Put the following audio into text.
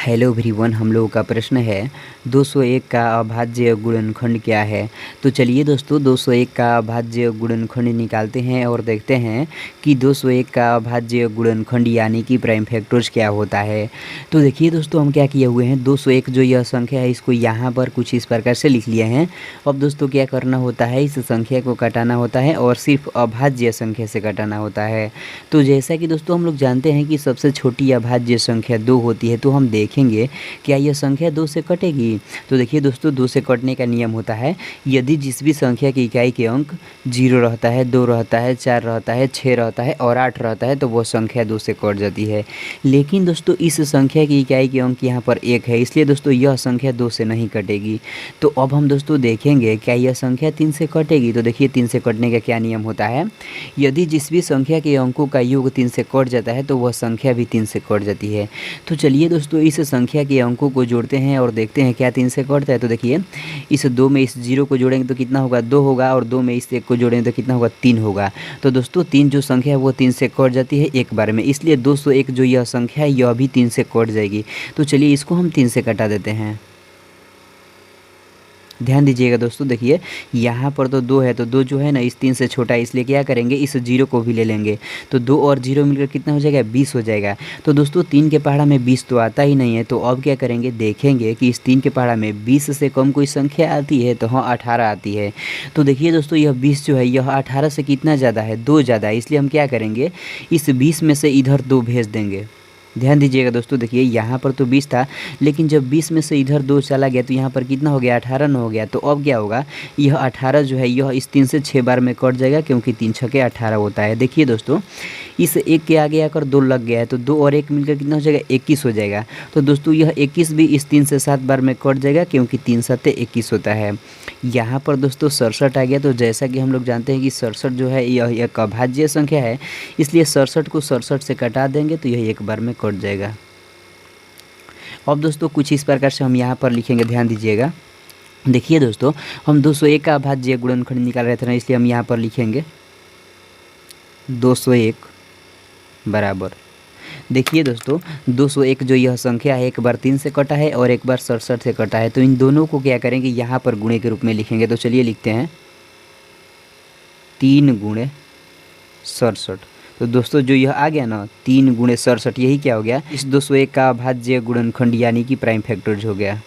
Hello everyone, हम लोगों का प्रश्न है 201 का अभाज्य गुणनखंड क्या है। तो चलिए दोस्तों 201 का अभाज्य गुणनखंड निकालते हैं और देखते हैं कि 201 का अभाज्य गुणनखंड यानी कि प्राइम फैक्टर्स क्या होता है। तो देखिए दोस्तों, हम क्या किए हुए हैं, 201 जो यह संख्या है इसको यहाँ पर कुछ इस प्रकार से लिख लिए हैं। अब दोस्तों क्या करना होता है, इस संख्या को घटाना होता है और सिर्फ अभाज्य संख्या से घटाना होता है। तो जैसा कि दोस्तों हम लोग जानते हैं कि सबसे छोटी अभाज्य संख्या 2 होती है, तो हम देखेंगे क्या यह संख्या 2 से कटेगी। तो देखिए दोस्तों, 2 से कटने का नियम होता है, यदि जिस भी संख्या की इकाई के अंक 0 रहता है, 2 रहता है, 4 रहता है, 6 रहता है और 8 रहता है तो वो संख्या 2 से कट जाती है। लेकिन दोस्तों इस संख्या की इकाई के अंक यहाँ पर 1 है, इसलिए दोस्तों यह संख्या 2 से नहीं कटेगी। तो अब हम दोस्तों देखेंगे क्या यह संख्या 3 से कटेगी। तो देखिए 3 से कटने का क्या नियम होता है, यदि जिस भी संख्या के अंकों का योग 3 से कट जाता है तो वह संख्या भी 3 से कट जाती है। तो चलिए दोस्तों इस संख्या के अंकों को जोड़ते हैं और देखते हैं क्या 3 से कटता है। तो देखिए इस 2 में इस 0 को जोड़ेंगे तो कितना होगा, 2 होगा, और 2 में इस 1 को जोड़ेंगे तो कितना होगा, 3 होगा। तो दोस्तों 3 जो संख्या है वो 3 से कट जाती है एक बार में, इसलिए 201 जो यह संख्या है यह भी 3 से कट जाएगी। तो चलिए इसको हम 3 से कटा देते हैं। ध्यान दीजिएगा दोस्तों, देखिए यहाँ पर तो 2 है, तो 2 जो है ना इस 3 से छोटा है, इसलिए क्या करेंगे, इस 0 को भी ले लेंगे। तो 2 और 0 मिलकर कितना हो जाएगा, 20 हो जाएगा। तो दोस्तों 3 के पहाड़ा में 20 तो आता ही नहीं है, तो अब क्या करेंगे, देखेंगे कि इस 3 के पहाड़ा में 20 से कम कोई संख्या आती है। तो हाँ 18 आती है। तो देखिए दोस्तों यह 20 जो है यह 18 से कितना ज़्यादा है, 2 ज़्यादा है, इसलिए हम क्या करेंगे, इस 20 में से इधर 2 भेज देंगे। ध्यान दीजिएगा दोस्तों, देखिए यहाँ पर तो 20 था, लेकिन जब 20 में से इधर 2 चला गया तो यहाँ पर कितना हो गया, 18 न हो गया। तो अब क्या होगा, यह 18 जो है यह इस 3 से 6 बार में कट जाएगा, क्योंकि 3 छके 18 होता है। देखिए दोस्तों इस 1 के आगे आकर 2 लग गया है, तो 2 और 1 मिलकर कितना हो जाएगा, 21 हो जाएगा। तो दोस्तों यह 21 भी इस 3 से 7 बार में कट जाएगा, क्योंकि 3 सत्ते 21 होता है। यहाँ पर दोस्तों 67 आ गया। तो जैसा कि हम लोग जानते हैं कि 67 जो है यह एक अभाज्य संख्या है, इसलिए 67 को 67 से कटा देंगे तो यह एक बार में कट जाएगा। अब दोस्तों कुछ इस प्रकार से हम यहाँ पर लिखेंगे, ध्यान दीजिएगा। देखिए दोस्तों हम 201 का अभाज्य गुणनखंड निकाल रहे थे ना, इसलिए हम यहाँ पर लिखेंगे 201 बराबर, देखिए दोस्तों 201 जो यह संख्या है एक बार 3 से कटा है और एक बार 67 से कटा है, तो इन दोनों को क्या करेंगे, यहाँ पर गुणे के रूप में लिखेंगे। तो चलिए लिखते हैं 3 गुणे 67। तो दोस्तों जो यह आ गया ना 3 गुणे 67, यही क्या हो गया, इस 201 का अभाज्य गुणनखंड यानी कि प्राइम फैक्टर्स हो गया।